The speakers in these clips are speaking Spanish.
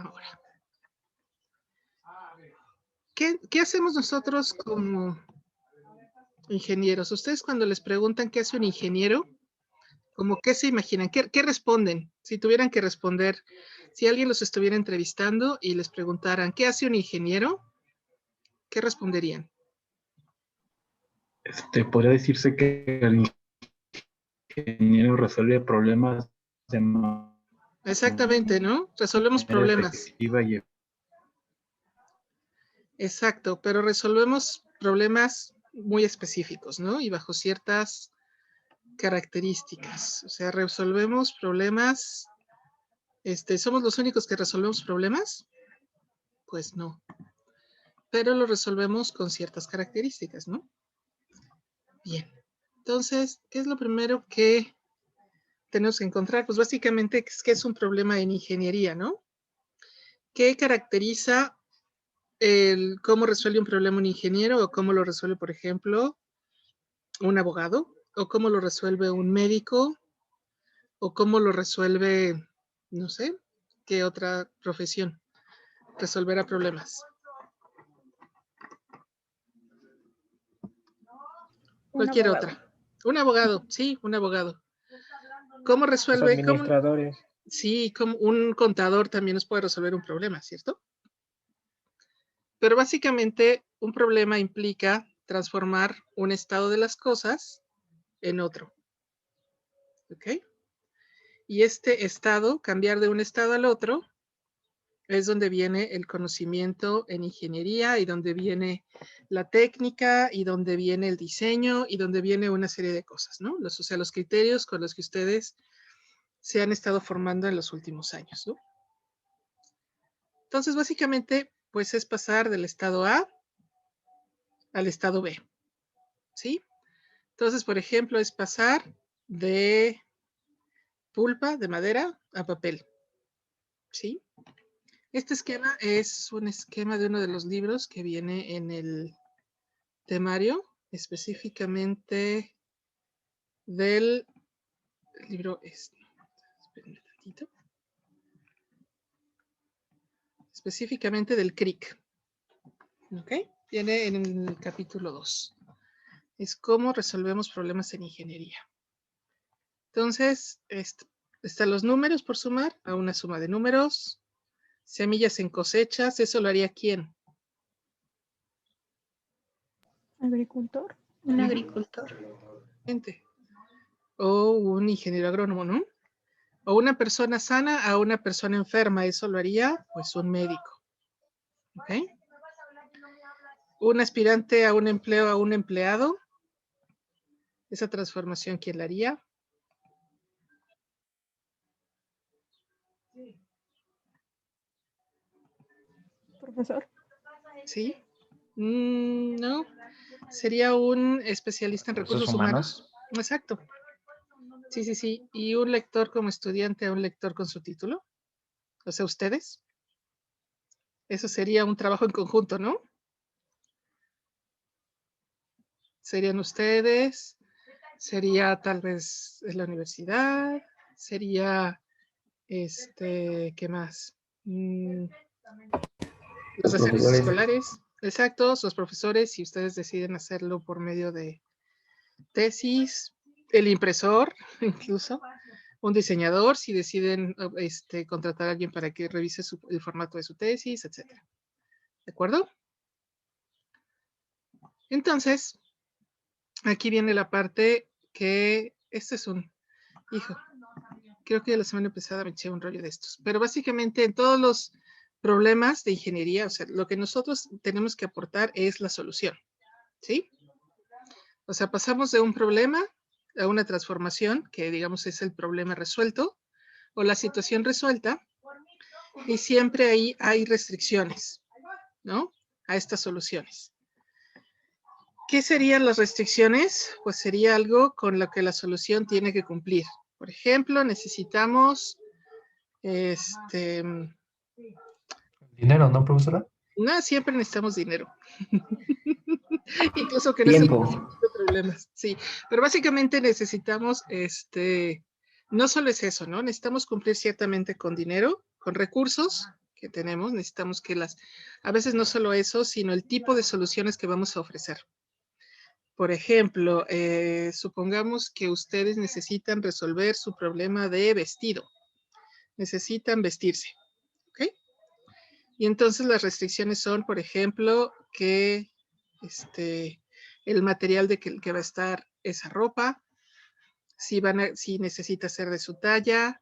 ahora. ¿Qué hacemos nosotros como ingenieros? Ustedes cuando les preguntan qué hace un ingeniero, ¿cómo qué se imaginan? ¿Qué responden? Si tuvieran que responder, si alguien los estuviera entrevistando y les preguntaran, ¿qué hace un ingeniero? ¿Qué responderían? Podría decirse que el ingeniero resuelve problemas de manera Exactamente, ¿no? Resolvemos problemas. efectiva y Exacto, pero resolvemos problemas muy específicos, ¿no? Y bajo ciertas características. O sea, resolvemos problemas. ¿Somos los únicos que resolvemos problemas? Pues no. Pero lo resolvemos con ciertas características, ¿no? Bien. Entonces, ¿qué es lo primero que tenemos que encontrar? Pues básicamente es que es un problema en ingeniería, ¿no? ¿Qué caracteriza cómo resuelve un problema un ingeniero o cómo lo resuelve, por ejemplo, un abogado? ¿O cómo lo resuelve un médico? ¿O cómo lo resuelve, no sé, qué otra profesión resolverá problemas? Cualquier otra. Un abogado, sí, un abogado. ¿Cómo resuelve? Los administradores. Sí, como un contador también nos puede resolver un problema, ¿cierto? Pero básicamente un problema implica transformar un estado de las cosas en otro. ¿Ok? Y este estado, cambiar de un estado al otro, es donde viene el conocimiento en ingeniería y donde viene la técnica y donde viene el diseño y donde viene una serie de cosas, ¿no? O sea, los criterios con los que ustedes se han estado formando en los últimos años, ¿no? Entonces, básicamente, pues es pasar del estado A al estado B, ¿sí? Entonces, por ejemplo, es pasar de pulpa, de madera, a papel, ¿sí? Este esquema es un esquema de uno de los libros que viene en el temario, específicamente del libro, espérenme tantito, específicamente del CRIC, ¿ok? Viene en el capítulo 2. Es cómo resolvemos problemas en ingeniería. Entonces, están los números por sumar a una suma de números, semillas en cosechas, ¿eso lo haría quién? Agricultor. Un agricultor. O un ingeniero agrónomo, ¿no? O una persona sana a una persona enferma, eso lo haría pues un médico. ¿Ok? Un aspirante a un empleo a un empleado, esa transformación, ¿quién la haría? Profesor. ¿Sí? No, sería un especialista en recursos humanos. Exacto. Sí, sí, sí. Y un lector como estudiante a un lector con su título. O sea, ustedes. Eso sería un trabajo en conjunto, ¿no? Serían ustedes, sería tal vez en la universidad, sería, ¿qué más? Los servicios escolares, exacto, los profesores, si ustedes deciden hacerlo por medio de tesis, el impresor, incluso, un diseñador, si deciden contratar a alguien para que revise el formato de su tesis, etcétera. ¿De acuerdo? Entonces, aquí viene la parte que, hijo, creo que la semana pasada me eché un rollo de estos, pero básicamente en todos los problemas de ingeniería, o sea, lo que nosotros tenemos que aportar es la solución, ¿sí? O sea, pasamos de un problema a una transformación, que digamos es el problema resuelto, o la situación resuelta, y siempre ahí hay restricciones, ¿no? A estas soluciones. ¿Qué serían las restricciones? Pues sería algo con lo que la solución tiene que cumplir. Por ejemplo, necesitamos Dinero, ¿no, profesora? no, siempre necesitamos dinero. Incluso que Tiempo. problemas, sí. Pero básicamente necesitamos, no solo es eso, ¿no? Necesitamos cumplir ciertamente con dinero, con recursos, ¿ok? que tenemos. Necesitamos que a veces no solo eso, sino el tipo de soluciones que vamos a ofrecer. Por ejemplo, supongamos que ustedes necesitan resolver su problema de vestido. Necesitan vestirse, ¿ok? Y entonces las restricciones son, por ejemplo, que el material de que va a estar esa ropa, si necesita ser de su talla,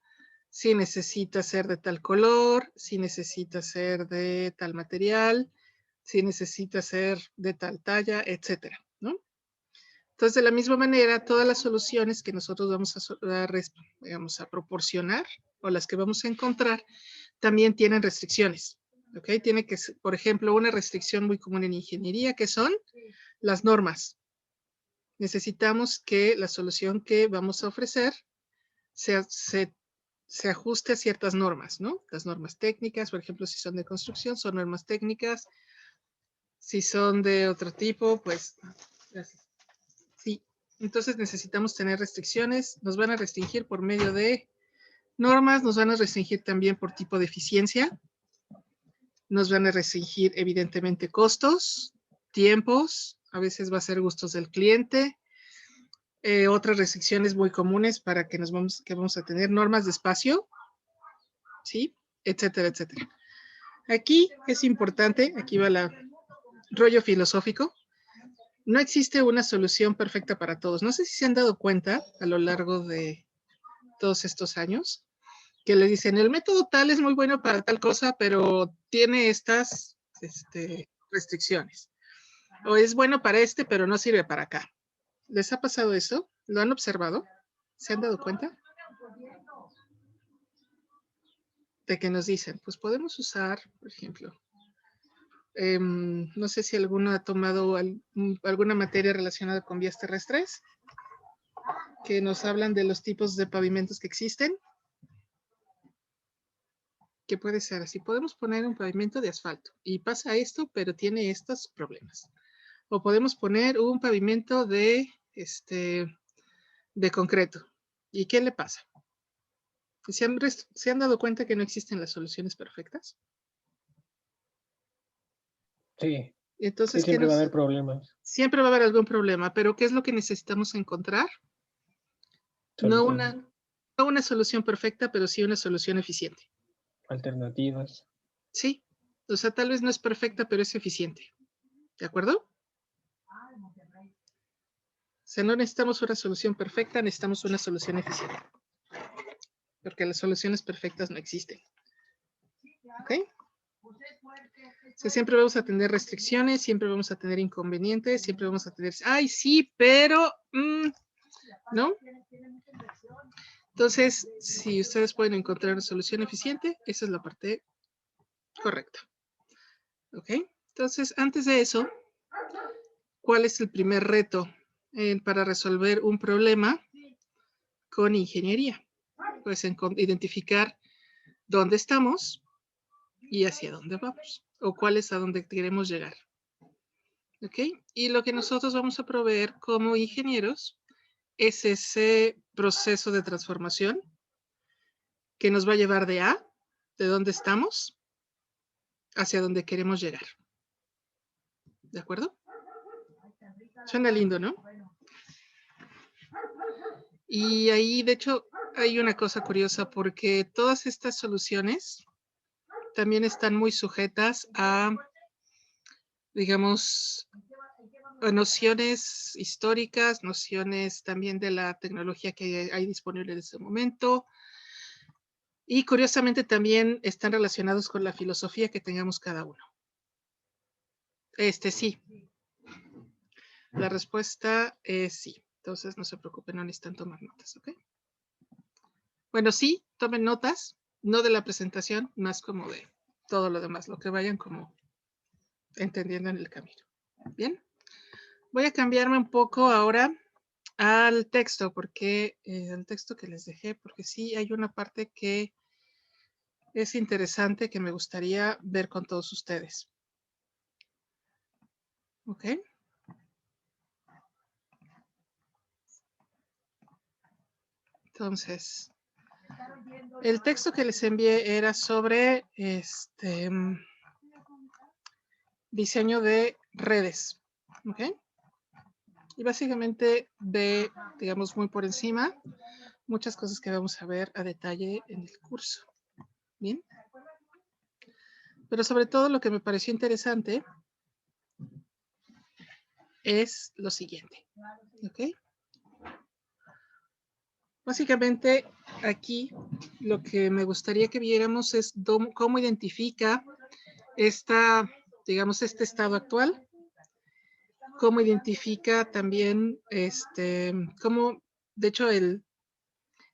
si necesita ser de tal color, si necesita ser de tal material, si necesita ser de tal talla, etcétera, ¿no? Entonces, de la misma manera, todas las soluciones que nosotros vamos a proporcionar o las que vamos a encontrar también tienen restricciones. ¿Ok? Tiene que ser, por ejemplo, una restricción muy común en ingeniería, que son las normas. Necesitamos que la solución que vamos a ofrecer se ajuste a ciertas normas, ¿no? Las normas técnicas, por ejemplo, si son de construcción, son normas técnicas. Si son de otro tipo, pues, gracias. Sí, entonces necesitamos tener restricciones. Nos van a restringir por medio de normas, nos van a restringir también por tipo de eficiencia. Nos van a restringir, evidentemente, costos, tiempos, a veces va a ser gustos del cliente. Otras restricciones muy comunes para que vamos a tener normas de espacio, ¿sí? Etcétera, etcétera. Aquí es importante, aquí va el rollo filosófico. No existe una solución perfecta para todos. No sé si se han dado cuenta a lo largo de todos estos años que le dicen, el método tal es muy bueno para tal cosa, pero tiene estas restricciones. O es bueno para pero no sirve para acá. ¿Les ha pasado eso? ¿Lo han observado? ¿Se han dado cuenta? De que nos dicen, pues podemos usar, por ejemplo, no sé si alguno ha tomado alguna materia relacionada con vías terrestres, que nos hablan de los tipos de pavimentos que existen. Que puede ser así. Podemos poner un pavimento de asfalto y pasa esto, pero tiene estos problemas. O podemos poner un pavimento de concreto. ¿Y qué le pasa? ¿Se han dado cuenta que no existen las soluciones perfectas? Sí, Entonces, siempre va a haber problemas. Siempre va a haber algún problema, pero ¿qué es lo que necesitamos encontrar? No una solución perfecta, pero sí una solución eficiente. Alternativas. Sí, o sea, tal vez no es perfecta, pero es eficiente. ¿De acuerdo? O sea, no necesitamos una solución perfecta, necesitamos una solución eficiente. Porque las soluciones perfectas no existen. ¿Ok? O sea, siempre vamos a tener restricciones, siempre vamos a tener inconvenientes, siempre vamos a tener, ay, sí, pero, ¿no? Entonces, si ustedes pueden encontrar una solución eficiente, esa es la parte correcta. ¿Ok? Entonces, antes de eso, ¿cuál es el primer reto para resolver un problema con ingeniería? Pues identificar dónde estamos y hacia dónde vamos, o cuál es a dónde queremos llegar. ¿Ok? Y lo que nosotros vamos a proveer como ingenieros es ese proceso de transformación que nos va a llevar de dónde estamos, hacia dónde queremos llegar. ¿De acuerdo? Suena lindo, ¿no? Y ahí, de hecho, hay una cosa curiosa porque todas estas soluciones también están muy sujetas a, digamos, nociones históricas, nociones también de la tecnología que hay disponible en este momento. Y curiosamente también están relacionados con la filosofía que tengamos cada uno. Sí. La respuesta es sí. Entonces no se preocupen, no necesitan tomar notas, ¿ok? Bueno, sí, tomen notas, no de la presentación, más como de todo lo demás, lo que vayan como entendiendo en el camino. Bien, voy a cambiarme un poco ahora al texto, porque el texto que les dejé, porque sí hay una parte que es interesante que me gustaría ver con todos ustedes. ¿Ok? Entonces, El texto que les envié era sobre diseño de redes. ¿Ok? Y básicamente ve, digamos, muy por encima muchas cosas que vamos a ver a detalle en el curso. ¿Bien? Pero sobre todo lo que me pareció interesante es lo siguiente. ¿Ok? Básicamente aquí lo que me gustaría que viéramos es cómo identifica digamos, este estado actual, cómo identifica también, cómo, de hecho,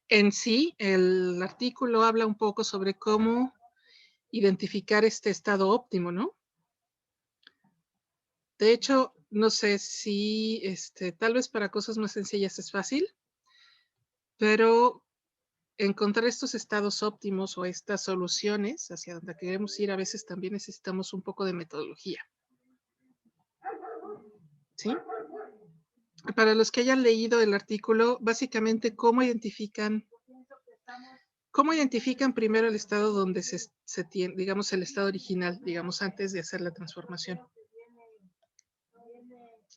en sí, el artículo habla un poco sobre cómo identificar este estado óptimo, ¿no? De hecho, no sé si, tal vez para cosas más sencillas es fácil, pero encontrar estos estados óptimos o estas soluciones hacia donde queremos ir, a veces también necesitamos un poco de metodología. ¿Sí? Para los que hayan leído el artículo, básicamente, ¿cómo identifican primero el estado donde se tiene, digamos, el estado original, digamos, antes de hacer la transformación?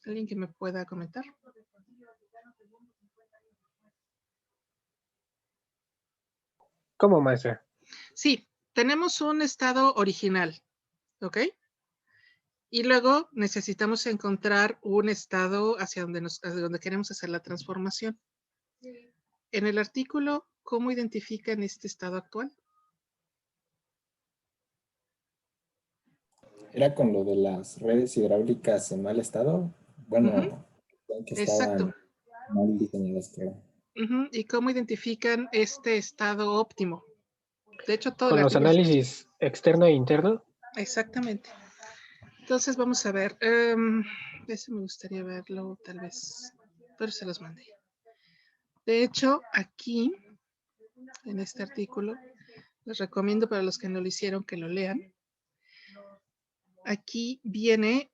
¿Alguien que me pueda comentar? ¿Cómo, maestra? Sí, tenemos un estado original, ¿ok? Y luego necesitamos encontrar un estado hacia donde queremos hacer la transformación. En el artículo, ¿cómo identifican este estado actual? ¿Era con lo de las redes hidráulicas en mal estado? Bueno, que Exacto. estaban mal diseñadas, claro. ¿Y cómo identifican este estado óptimo? De hecho, todo Con el los artículo. análisis externo e interno. Exactamente. Entonces vamos a ver. Eso me gustaría verlo tal vez, pero se los mandé. De hecho, aquí, en este artículo, les recomiendo para los que no lo hicieron que lo lean. Aquí viene,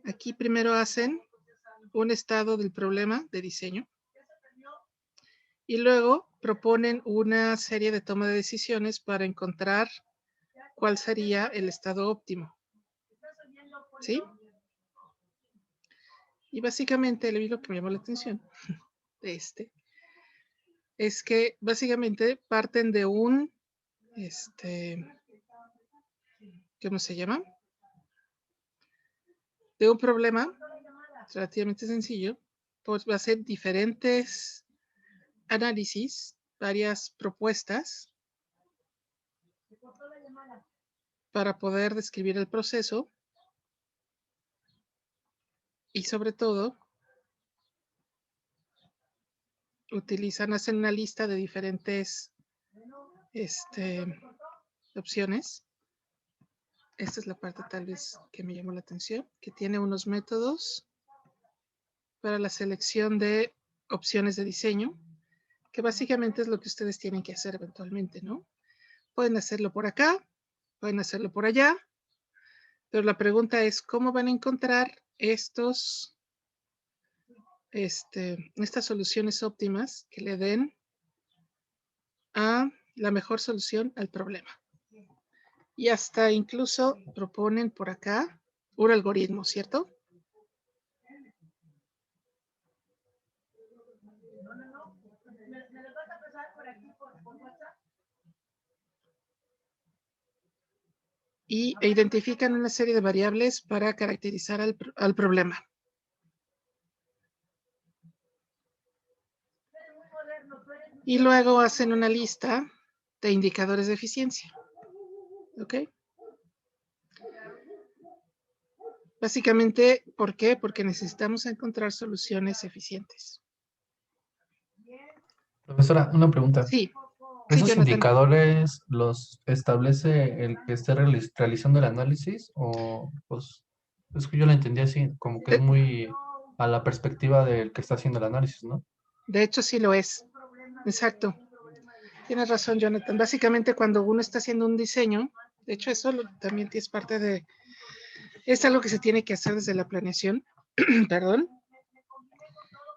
aquí primero hacen un estado del problema de diseño y luego proponen una serie de toma de decisiones para encontrar cuál sería el estado óptimo. ¿Sí? Y básicamente, lo que me llamó la atención de es que básicamente parten de un, ¿cómo se llama? De un problema relativamente sencillo, pues va a ser diferentes análisis, varias propuestas para poder describir el proceso y sobre todo hacen una lista de diferentes opciones. Esta es la parte tal vez que me llamó la atención, que tiene unos métodos para la selección de opciones de diseño, que básicamente es lo que ustedes tienen que hacer eventualmente, ¿no? Pueden hacerlo por acá, pueden hacerlo por allá, pero la pregunta es, ¿cómo van a encontrar estas soluciones óptimas que le den a la mejor solución al problema? Y hasta incluso proponen por acá un algoritmo, ¿cierto? Y identifican una serie de variables para caracterizar al problema. Y luego hacen una lista de indicadores de eficiencia. ¿Ok? Básicamente, ¿por qué? Porque necesitamos encontrar soluciones eficientes. Profesora, una pregunta. Sí. ¿Esos Jonathan. indicadores los establece el que esté realizando el análisis? O pues es que yo lo entendí así, como que es muy a la perspectiva del que está haciendo el análisis, ¿no? De hecho, sí lo es. Exacto. Tienes razón, Jonathan. Básicamente, cuando uno está haciendo un diseño, de hecho, eso también es parte de... Es algo que se tiene que hacer desde la planeación, perdón.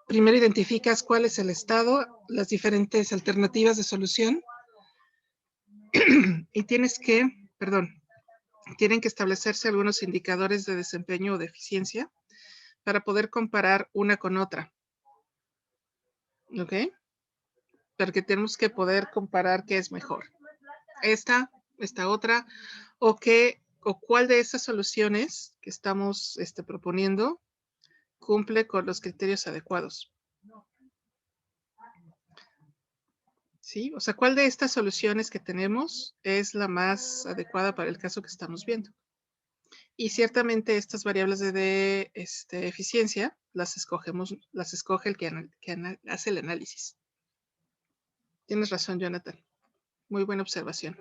primero identificas cuál es el estado, las diferentes alternativas de solución y tienen que establecerse algunos indicadores de desempeño o de eficiencia para poder comparar una con otra. ¿Ok? Porque tenemos que poder comparar qué es mejor. Esta otra, o cuál de esas soluciones que estamos proponiendo cumple con los criterios adecuados. ¿Sí? O sea, ¿cuál de estas soluciones que tenemos es la más adecuada para el caso que estamos viendo? Y ciertamente estas variables de eficiencia las escoge el que hace el análisis. Tienes razón, Jonathan. Muy buena observación.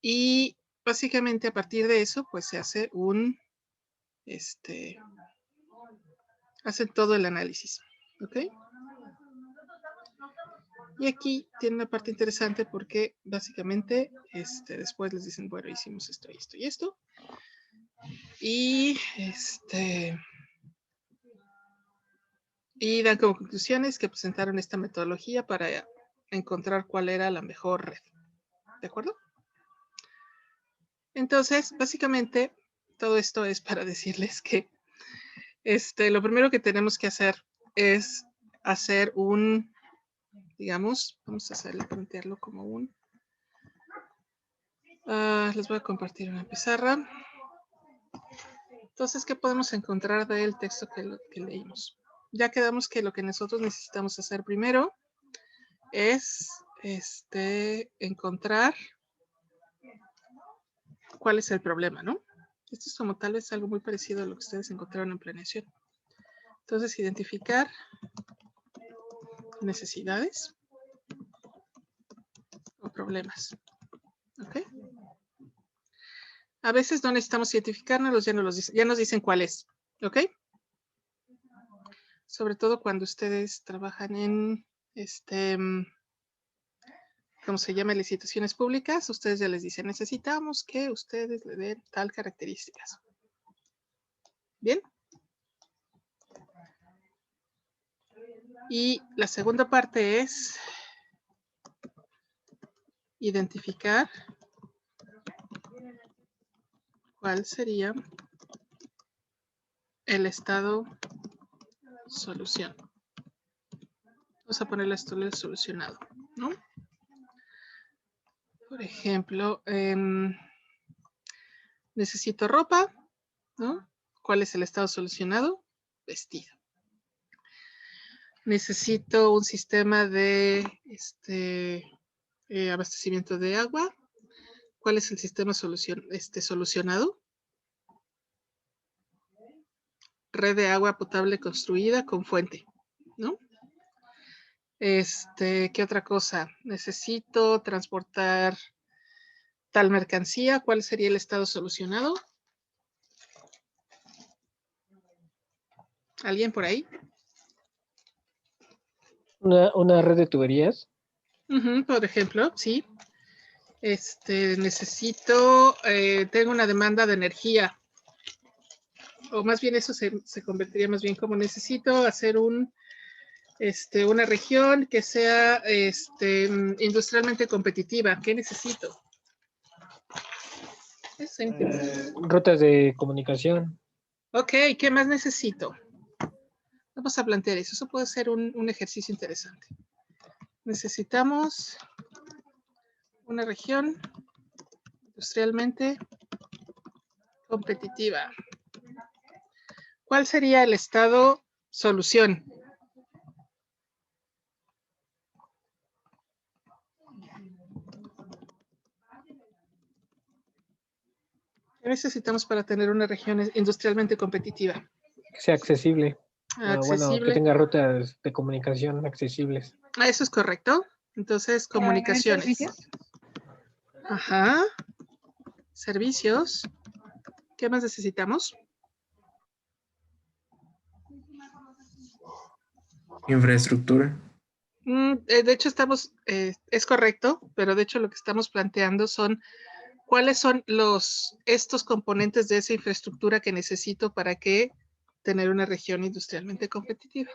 Y básicamente a partir de eso, pues se hace hacen todo el análisis. ¿Ok? Y aquí tiene una parte interesante porque básicamente después les dicen, bueno, hicimos esto, esto y esto. Y dan como conclusiones que presentaron esta metodología para encontrar cuál era la mejor red. ¿De acuerdo? Entonces, básicamente, todo esto es para decirles que lo primero que tenemos que hacer es hacer digamos, vamos a plantearlo como les voy a compartir una pizarra. Entonces, ¿qué podemos encontrar del texto que leímos? Ya quedamos que lo que nosotros necesitamos hacer primero es encontrar cuál es el problema, ¿no? Esto es como tal vez algo muy parecido a lo que ustedes encontraron en planeación. Entonces, identificar necesidades o problemas. ¿Ok? A veces no necesitamos identificarnos, ya nos dicen cuál es. ¿Ok? Sobre todo cuando ustedes trabajan en ¿cómo se llama? Licitaciones públicas, ustedes ya les dicen, necesitamos que ustedes le den tal características. ¿Bien? Y la segunda parte es identificar cuál sería el estado solución. Vamos a ponerle esto solucionado, ¿no? Por ejemplo, necesito ropa, ¿no? ¿Cuál es el estado solucionado? Vestido. Necesito un sistema de abastecimiento de agua. ¿Cuál es el sistema solucionado? Red de agua potable construida con fuente, ¿no? ¿Qué otra cosa? Necesito transportar tal mercancía. ¿Cuál sería el estado solucionado? ¿Alguien por ahí? Una red de tuberías. Por ejemplo, sí. Necesito, tengo una demanda de energía. O más bien eso se convertiría más bien como necesito hacer una región que sea industrialmente competitiva. ¿Qué necesito? Rutas de comunicación. Ok, ¿qué más necesito? Vamos a plantear eso. Eso puede ser un ejercicio interesante. Necesitamos una región industrialmente competitiva. ¿Cuál sería el estado solución? ¿Qué necesitamos para tener una región industrialmente competitiva? Que sea accesible. Accesible. Bueno, que tenga rutas de comunicación accesibles. Eso es correcto. Entonces, comunicaciones. ¿Servicios? Ajá. Servicios. ¿Qué más necesitamos? Infraestructura. De hecho, es correcto, pero de hecho lo que estamos planteando son cuáles son estos componentes de esa infraestructura que necesito para tener una región industrialmente competitiva.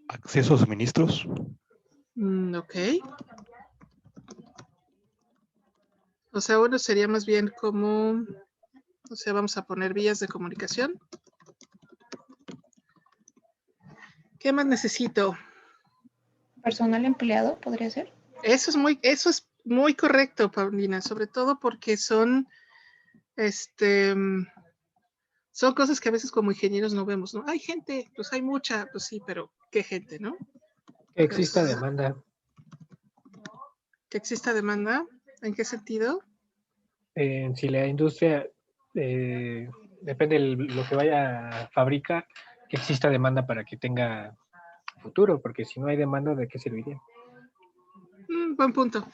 acceso a suministros. Ok. O sea, uno sería más bien como, o sea, vamos a poner vías de comunicación. ¿Qué más necesito? Personal empleado, ¿podría ser? Eso es muy correcto, Paulina, sobre todo porque son cosas que a veces como ingenieros no vemos, ¿no? Hay gente, pues hay mucha, pues sí, pero ¿qué gente, no? Que exista Pues, demanda. ¿que exista demanda? ¿En qué sentido? Si la industria depende de lo que vaya a fabricar, que exista demanda para que tenga futuro, porque si no hay demanda, ¿de qué serviría? Buen punto.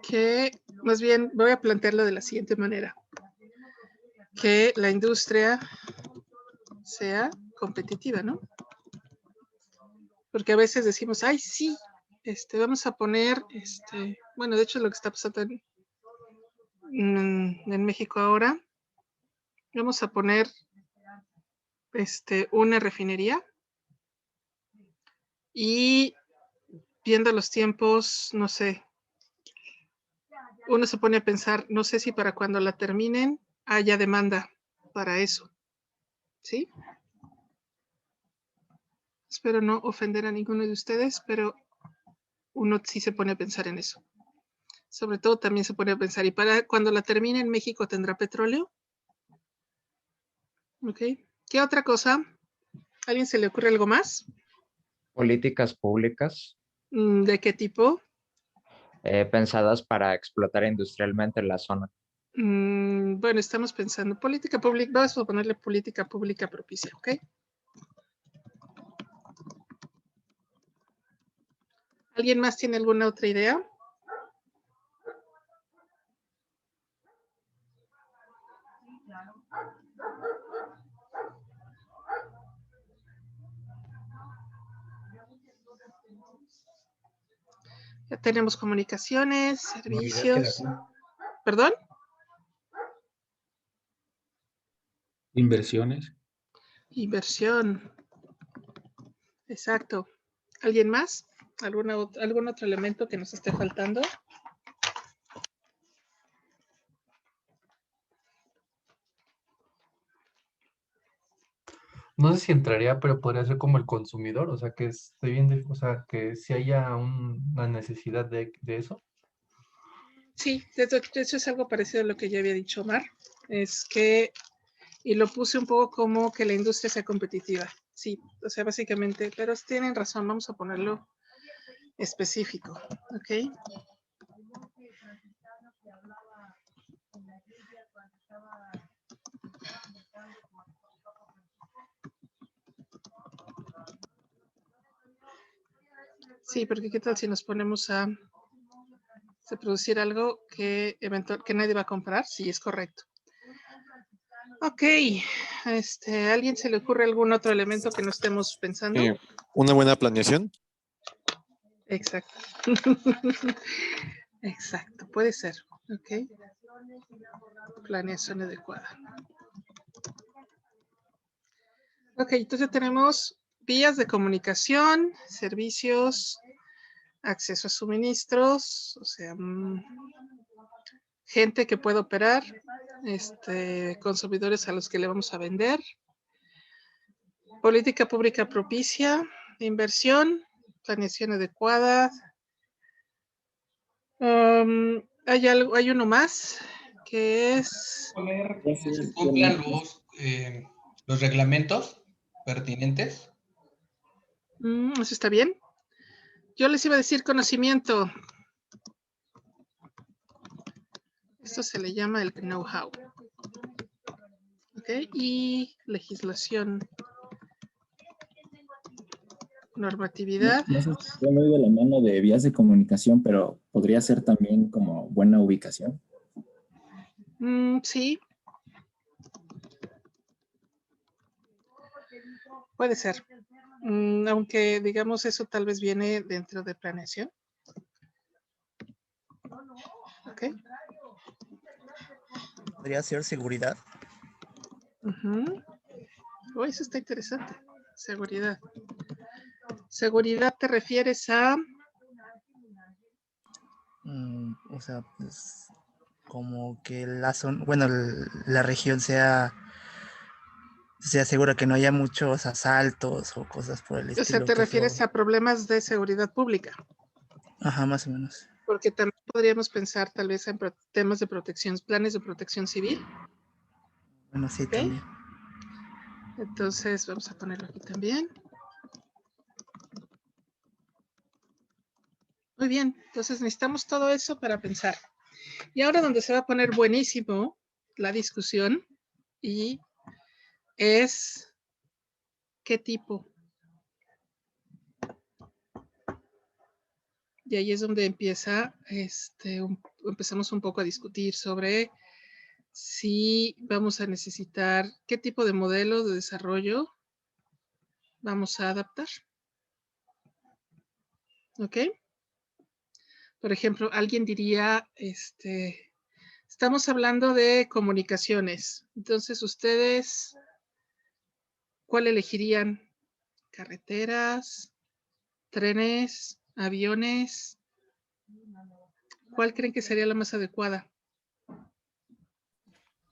Que más bien voy a plantearlo de la siguiente manera. Que la industria sea competitiva, ¿no? Porque a veces decimos, ay, sí, vamos a poner, bueno, de hecho es lo que está pasando en México ahora, vamos a poner una refinería y viendo los tiempos, no sé, uno se pone a pensar, no sé si para cuando la terminen haya demanda para eso, ¿sí? Espero no ofender a ninguno de ustedes, pero uno sí se pone a pensar en eso. Sobre todo también se pone a pensar, ¿y para cuando la termine en México tendrá petróleo? Ok. ¿Qué otra cosa? ¿A alguien se le ocurre algo más? Políticas públicas ¿De qué tipo? pensadas para explotar industrialmente la zona. Bueno, estamos pensando política pública, vamos a ponerle política pública propicia, ¿ok? ¿Alguien más tiene alguna otra idea? Ya tenemos comunicaciones, servicios. ¿Perdón? Inversiones. Inversión. Exacto. ¿Alguien más? ¿Algún otro elemento que nos esté faltando? No sé si entraría, pero podría ser como el consumidor, o sea, que esté bien, o sea, que si haya una necesidad de eso. Sí, de hecho es algo parecido a lo que ya había dicho Omar. Es que, y lo puse un poco como que la industria sea competitiva. Sí, o sea, básicamente, pero tienen razón, vamos a ponerlo específico, ¿ok? Sí, porque qué tal si nos ponemos a producir algo que nadie va a comprar. Sí, es correcto. Ok, ¿a alguien se le ocurre algún otro elemento que no estemos pensando? Una buena planeación. Exacto. Exacto, puede ser. Ok. Planeación adecuada. Ok, entonces tenemos vías de comunicación, servicios, acceso a suministros, o sea, gente que puede operar, consumidores a los que le vamos a vender, política pública propicia, inversión, planeación adecuada. Hay uno más que es Que se cumplan los reglamentos pertinentes. eso está bien. Yo les iba a decir conocimiento. Esto se le llama el know-how. Ok, y legislación. Normatividad. No sé si está muy de la mano de vías de comunicación, pero podría ser también como buena ubicación. Sí. Puede ser. Aunque digamos eso tal vez viene dentro de planeación. Ok. ¿Podría ser seguridad? Eso está interesante. Seguridad. Seguridad te refieres a... O sea, pues como que la zona, bueno, la región sea segura, que no haya muchos asaltos o cosas por el O sea, estilo, te que refieres todo, a problemas de seguridad pública. ajá, más o menos. Porque también podríamos pensar tal vez en temas de protección, planes de protección civil. Bueno, sí, ¿Ok? también. Entonces, vamos a ponerlo aquí también. Muy bien, entonces necesitamos todo eso para pensar. Y ahora donde se va a poner buenísimo la discusión y es qué tipo. Y ahí es donde empieza, empezamos un poco a discutir sobre si vamos a necesitar, qué tipo de modelo de desarrollo vamos a adaptar. ¿Ok? Por ejemplo, alguien diría, estamos hablando de comunicaciones. Entonces, ustedes, ¿cuál elegirían? ¿Carreteras? ¿Trenes? ¿Aviones? ¿Cuál creen que sería la más adecuada?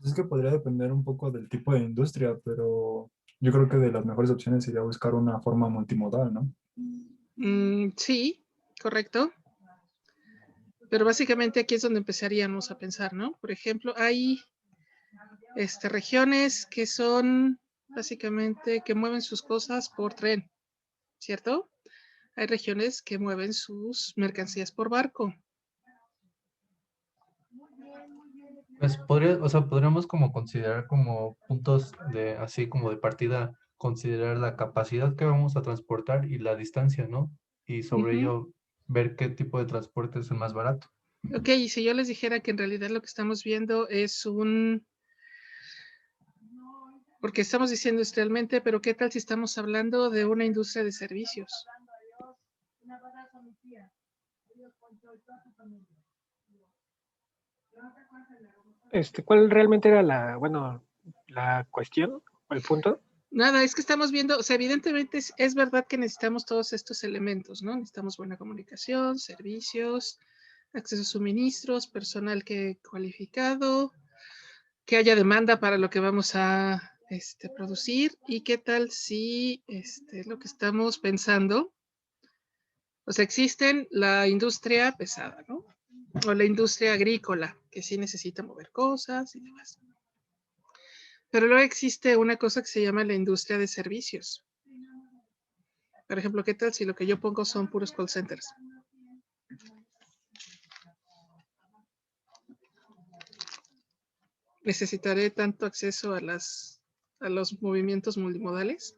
Es que podría depender un poco del tipo de industria, pero yo creo que de las mejores opciones sería buscar una forma multimodal, ¿no? Sí, correcto. Pero básicamente aquí es donde empezaríamos a pensar, ¿no? Por ejemplo, hay regiones que son básicamente que mueven sus cosas por tren, ¿cierto? Hay regiones que mueven sus mercancías por barco. Pues podríamos como considerar como puntos de, así como de partida, considerar la capacidad que vamos a transportar y la distancia, ¿no? Y sobre ello ver qué tipo de transporte es el más barato. Ok, y si yo les dijera que en realidad lo que estamos viendo es porque estamos diciendo industrialmente, pero ¿qué tal si estamos hablando de una industria de servicios? ¿Cuál realmente era la cuestión o el punto? Nada, es que estamos viendo, o sea, evidentemente es verdad que necesitamos todos estos elementos, ¿no? Necesitamos buena comunicación, servicios, acceso a suministros, personal cualificado, que haya demanda para lo que vamos a producir y qué tal si lo que estamos pensando, o sea, existen la industria pesada, ¿no? O la industria agrícola, que sí necesita mover cosas y demás. Pero luego existe una cosa que se llama la industria de servicios. Por ejemplo, ¿qué tal si lo que yo pongo son puros call centers? ¿Necesitaré tanto acceso a los movimientos multimodales?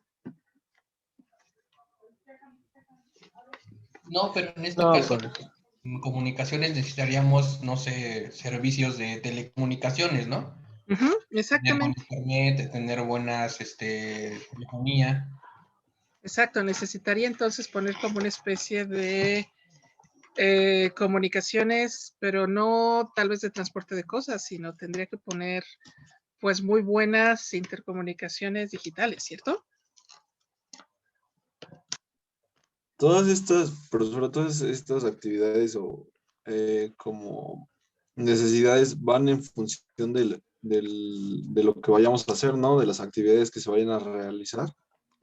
No, pero en este caso, en comunicaciones necesitaríamos, no sé, servicios de telecomunicaciones, ¿no? Exactamente. Tener buen internet, tener buenas telefonía. Exacto, necesitaría entonces poner como una especie de comunicaciones, pero no tal vez de transporte de cosas, sino tendría que poner pues muy buenas intercomunicaciones digitales, ¿cierto? Todas estas, pero sobre todas estas actividades o como necesidades van en función de lo que vayamos a hacer, ¿no? De las actividades que se vayan a realizar.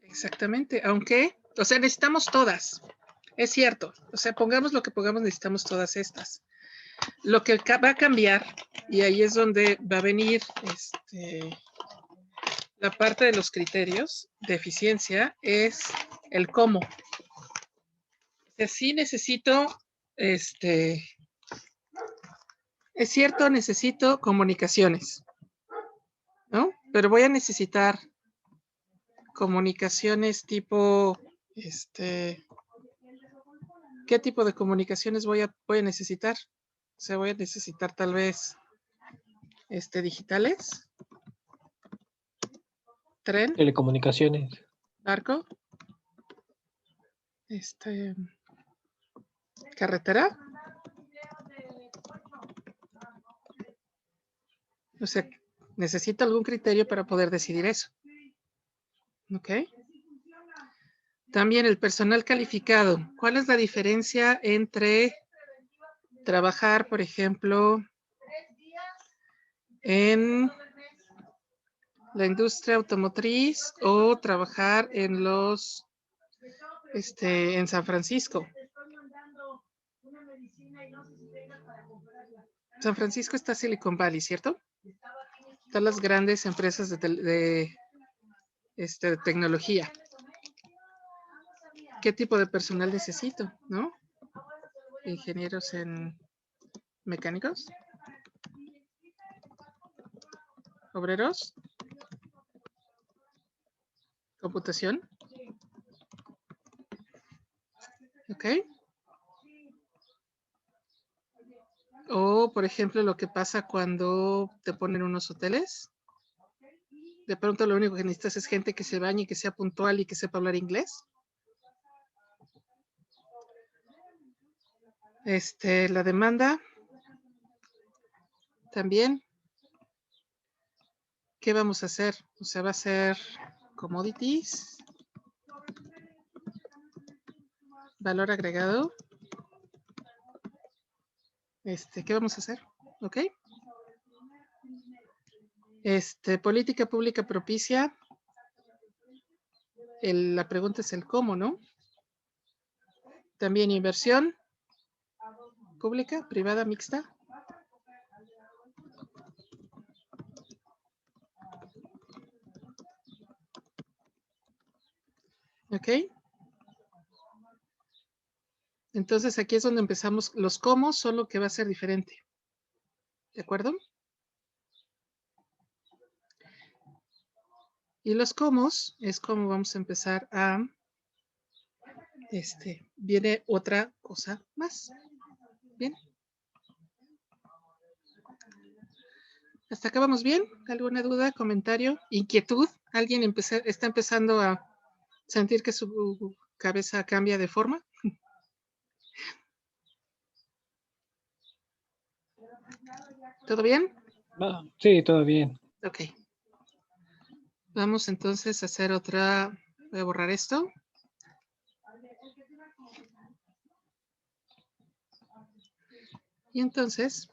Exactamente, aunque, o sea, necesitamos todas, es cierto, o sea, pongamos lo que pongamos, necesitamos todas estas. Lo que va a cambiar, y ahí es donde va a venir la parte de los criterios de eficiencia, es el cómo. O sea, sí necesito, es cierto, necesito comunicaciones, ¿no? Pero voy a necesitar comunicaciones tipo, ¿qué tipo de comunicaciones voy a necesitar? O sea, voy a necesitar tal vez, digitales, tren, Telecomunicaciones. barco, carretera. O sea, necesito algún criterio para poder decidir eso. ¿Ok? También el personal calificado. ¿Cuál es la diferencia entre trabajar, por ejemplo, en la industria automotriz o trabajar en en San Francisco? San Francisco está Silicon Valley, ¿cierto? Están las grandes empresas de tecnología. ¿Qué tipo de personal necesito, no? Ingenieros en mecánicos, obreros, computación. ¿Ok? O, por ejemplo, lo que pasa cuando te ponen unos hoteles. De pronto lo único que necesitas es gente que se bañe, que sea puntual y que sepa hablar inglés. La demanda. También. ¿Qué vamos a hacer? O sea, va a ser commodities. Valor agregado. ¿Qué vamos a hacer? ¿Ok? Política pública propicia. La pregunta es el cómo, ¿no? También inversión pública, privada, mixta. ¿Ok? Entonces aquí es donde empezamos. Los cómo son lo que va a ser diferente. ¿De acuerdo? Y los cómo es como vamos a empezar a... viene otra cosa más. Bien. ¿Hasta acá vamos bien? ¿Alguna duda, comentario, inquietud? ¿Alguien está empezando a sentir que su cabeza cambia de forma? ¿Todo bien? Sí, todo bien. Ok. Vamos entonces a hacer otra. Voy a borrar esto. Y entonces,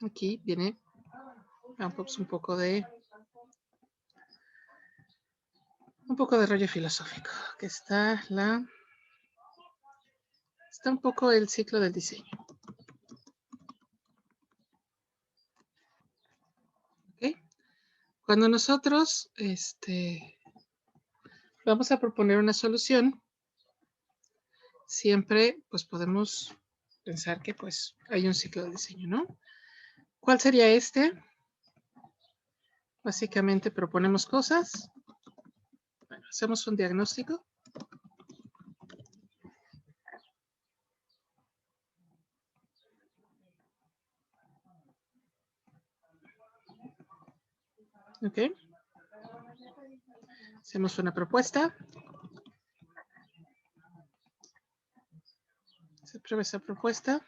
aquí viene un poco de rollo filosófico, que está un poco el ciclo del diseño. ¿Ok? Cuando nosotros vamos a proponer una solución, siempre pues podemos pensar que pues hay un ciclo de diseño, ¿no? ¿Cuál sería este? Básicamente proponemos cosas. Bueno, hacemos un diagnóstico. Ok. Hacemos una propuesta. Se aprueba esa propuesta.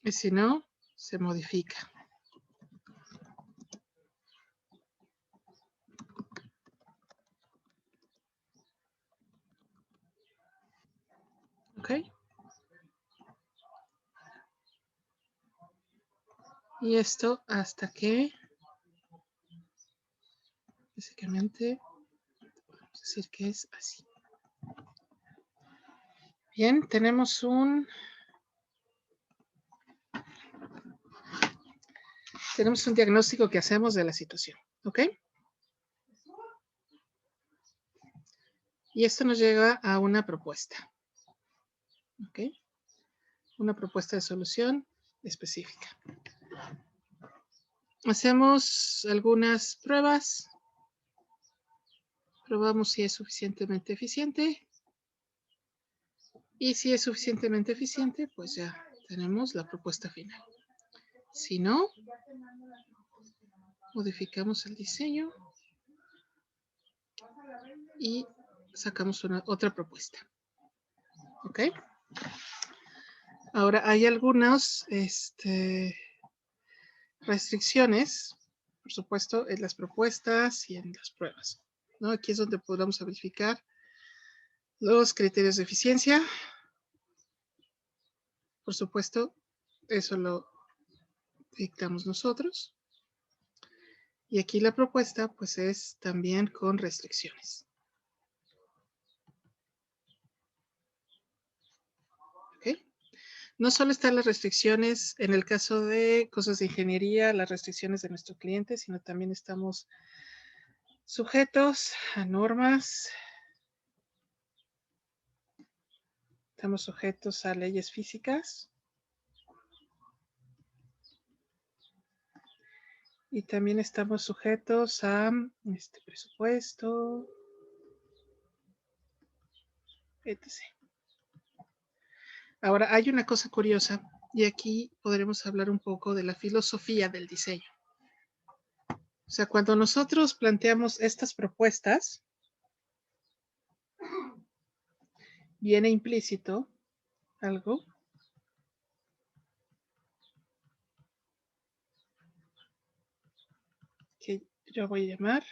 Y si no, se modifica. Ok. Y esto hasta que, básicamente, vamos a decir que es así. Bien, tenemos un diagnóstico que hacemos de la situación. ¿Ok? Y esto nos lleva a una propuesta. ¿Ok? Una propuesta de solución específica. Hacemos algunas pruebas. Probamos si es suficientemente eficiente. Y si es suficientemente eficiente, pues ya tenemos la propuesta final. Si no, modificamos el diseño y sacamos otra propuesta. ¿Ok? Ahora hay algunas restricciones por supuesto, en las propuestas y en las pruebas, ¿no? Aquí es donde podamos verificar los criterios de eficiencia. Por supuesto, eso lo dictamos nosotros. Y aquí la propuesta, pues, es también con restricciones. ¿Ok? No solo están las restricciones en el caso de cosas de ingeniería, las restricciones de nuestro cliente, sino también estamos sujetos a normas. Estamos sujetos a leyes físicas. Y también estamos sujetos a este presupuesto, etc. Ahora, hay una cosa curiosa, y aquí podremos hablar un poco de la filosofía del diseño. O sea, cuando nosotros planteamos estas propuestas, viene implícito algo que yo voy a llamar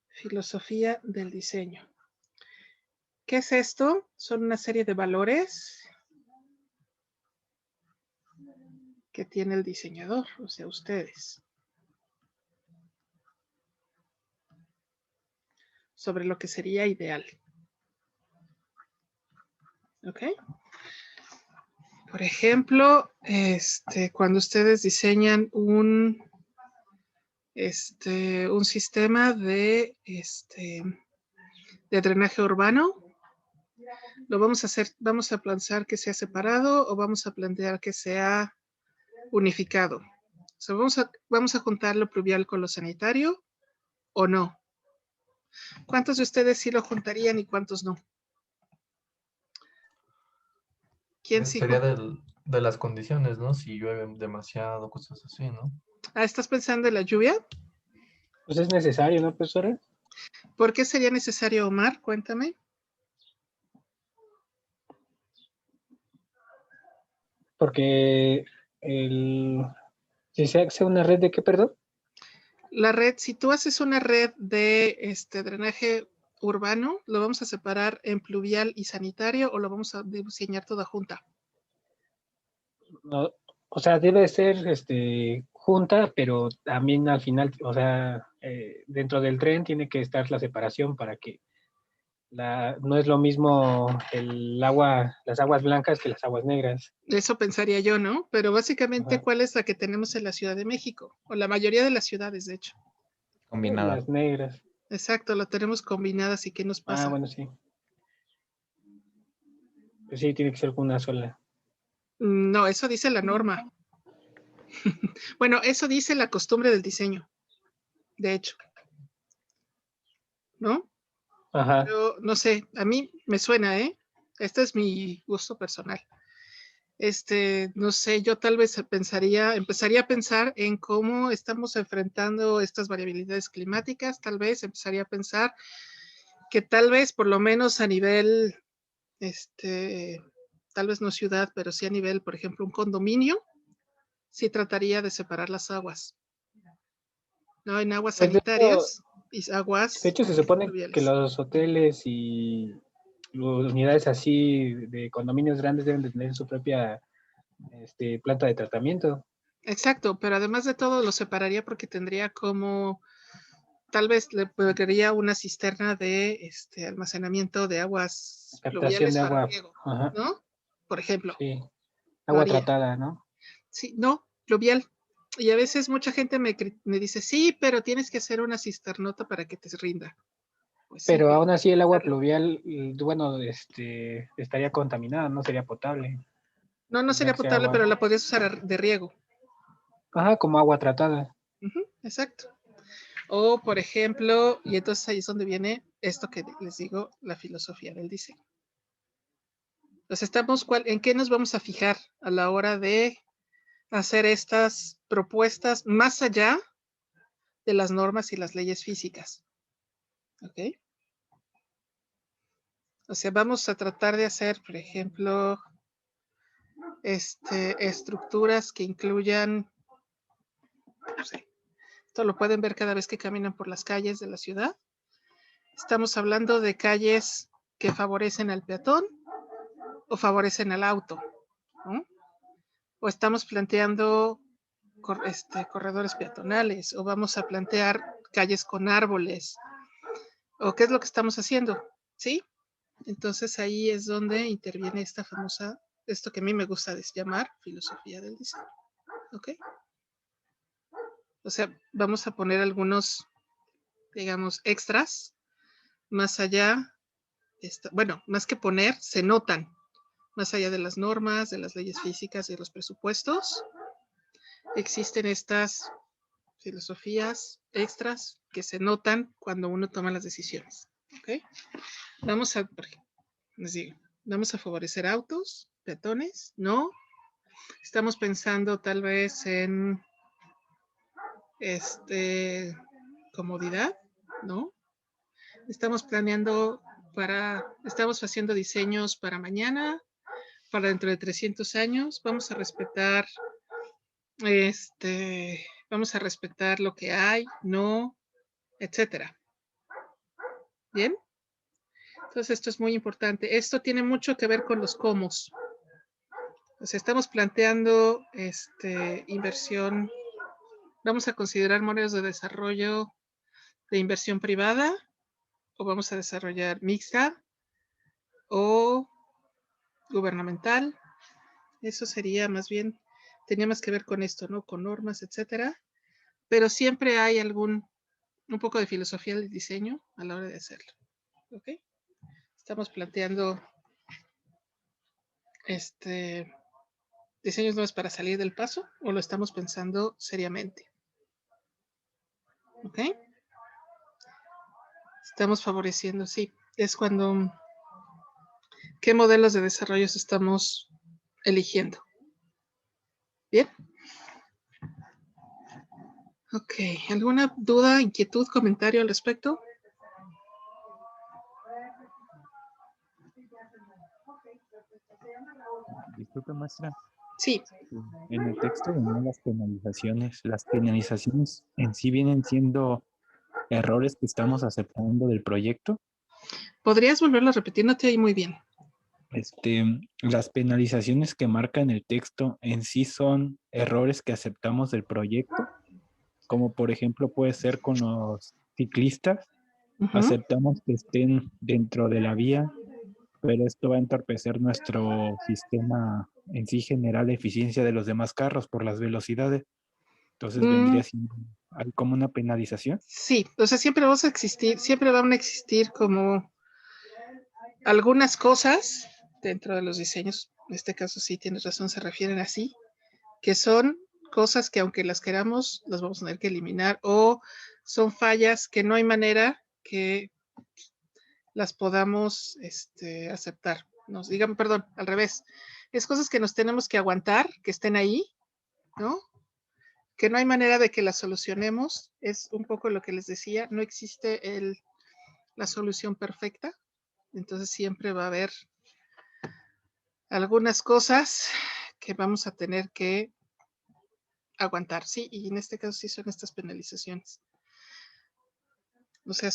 filosofía del diseño. ¿Qué es esto? Son una serie de valores que tiene el diseñador, o sea, ustedes, sobre lo que sería ideal. ¿Ok? Por ejemplo, cuando ustedes diseñan un sistema de drenaje urbano, lo vamos a hacer, vamos a plantear que sea separado o vamos a plantear que sea unificado. O sea, vamos a juntar lo pluvial con lo sanitario o no. ¿Cuántos de ustedes sí lo juntarían y cuántos no? ¿Quién sí? Sería de las condiciones, ¿no? Si llueve demasiado, cosas así, ¿no? Ah, ¿estás pensando en la lluvia? Pues es necesario, ¿no, profesora? ¿Por qué sería necesario, Omar? Cuéntame. Porque si se hace una red de qué, perdón. La red, si tú haces una red de drenaje urbano, ¿lo vamos a separar en pluvial y sanitario o lo vamos a diseñar toda junta? No, o sea, debe ser junta, pero también al final, o sea, dentro del tren tiene que estar la separación para que no es lo mismo el agua, las aguas blancas que las aguas negras. Eso pensaría yo, ¿no? Pero básicamente, Ajá. ¿cuál es la que tenemos en la Ciudad de México? O la mayoría de las ciudades, de hecho. Combinada. Las negras. Exacto, lo tenemos combinadas. ¿Y qué nos pasa? Ah, bueno, sí. Pues sí, tiene que ser con una sola. No, eso dice la norma. Bueno, eso dice la costumbre del diseño, de hecho. ¿No? Ajá. Yo no sé, a mí me suena, ¿eh? Este es mi gusto personal. No sé, yo tal vez empezaría a pensar en cómo estamos enfrentando estas variabilidades climáticas, tal vez empezaría a pensar que tal vez por lo menos a nivel, tal vez no ciudad, pero sí a nivel, por ejemplo, un condominio, sí trataría de separar las aguas, ¿no? En aguas Pues sanitarias y aguas de hecho, se supone pluviales. que los hoteles y unidades así de condominios grandes deben de tener su propia planta de tratamiento. Exacto, pero además de todo lo separaría porque tendría como, tal vez le pondría una cisterna de almacenamiento de aguas Captación pluviales de para agua. riego, Ajá. ¿no? Por ejemplo. Sí. Lo Agua haría. tratada, ¿no? Sí, no, pluvial. Y a veces mucha gente me dice, sí, pero tienes que hacer una cisternota para que te rinda. Pues sí, Pero aún así el agua hacerlo. pluvial, bueno, estaría contaminada, no sería potable. No Tendría sería que ser potable, agua. pero la podrías usar de riego. Ajá, como agua tratada. Exacto. O, por ejemplo, y entonces ahí es donde viene esto que les digo, la filosofía del diseño. Entonces, ¿en qué nos vamos a fijar a la hora de hacer estas propuestas más allá de las normas y las leyes físicas? ¿Ok? O sea, vamos a tratar de hacer, por ejemplo, estructuras que incluyan, no sé, Esto lo pueden ver cada vez que caminan por las calles de la ciudad. Estamos hablando de calles que favorecen al peatón o favorecen al auto, ¿no? O estamos planteando corredores peatonales, o vamos a plantear calles con árboles, o qué es lo que estamos haciendo, ¿sí? Entonces ahí es donde interviene esta famosa, esto que a mí me gusta llamar filosofía del diseño, ¿ok? O sea, vamos a poner algunos, digamos, extras, más allá, bueno, más que poner, se notan, más allá de las normas, de las leyes físicas y de los presupuestos, existen estas filosofías extras que se notan cuando uno toma las decisiones, ¿ok? Vamos a, por ejemplo, les digo, vamos a favorecer autos, peatones, no. Estamos pensando tal vez en comodidad, ¿no? Estamos planeando estamos haciendo diseños para mañana, para dentro de 300 años. Vamos a respetar, vamos a respetar lo que hay, no, etcétera. ¿Bien? Entonces esto es muy importante. Esto tiene mucho que ver con los cómo. O sea, estamos planteando inversión. Vamos a considerar modelos de desarrollo de inversión privada, o vamos a desarrollar mixta o gubernamental. Eso sería más bien, tenía más que ver con esto, ¿no? Con normas, etcétera. Pero siempre hay un poco de filosofía del diseño a la hora de hacerlo. ¿Ok? Estamos planteando diseños nuevos para salir del paso, o lo estamos pensando seriamente. ¿Ok? Estamos favoreciendo, sí. Es cuando, ¿qué modelos de desarrollo estamos eligiendo? Bien. Ok, ¿alguna duda, inquietud, comentario al respecto? Disculpe, maestra. Sí. En el texto venían las penalizaciones. Las penalizaciones en sí vienen siendo errores que estamos aceptando del proyecto. ¿Podrías volverlo a repetir? No te oí muy bien. Las penalizaciones que marcan el texto en sí son errores que aceptamos del proyecto, como por ejemplo puede ser con los ciclistas. Aceptamos que estén dentro de la vía, pero esto va a entorpecer nuestro sistema en sí general de eficiencia de los demás carros por las velocidades. Entonces vendría siendo como una penalización. Sí, o sea, siempre van a existir como algunas cosas dentro de los diseños, en este caso sí tienes razón, se refieren así, que son cosas que aunque las queramos, las vamos a tener que eliminar, o son fallas que no hay manera que las podamos aceptar. Perdón, al revés. Es cosas que nos tenemos que aguantar, que estén ahí, ¿no? Que no hay manera de que las solucionemos. Es un poco lo que les decía, no existe la solución perfecta. Entonces siempre va a haber algunas cosas que vamos a tener que aguantar, sí, y en este caso sí son estas penalizaciones. O sea,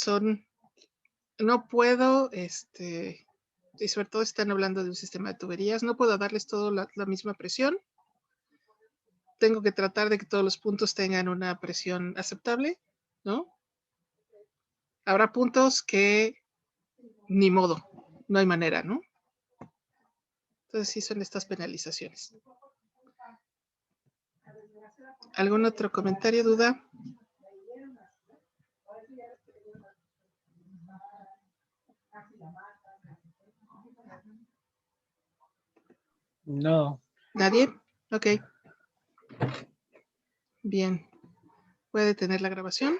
no puedo, y sobre todo están hablando de un sistema de tuberías, no puedo darles todo la misma presión. Tengo que tratar de que todos los puntos tengan una presión aceptable, ¿no? Habrá puntos que ni modo, no hay manera, ¿no? Entonces sí son estas penalizaciones. ¿Algún otro comentario, duda? No. ¿Nadie? Ok. Bien. ¿Puede detener la grabación?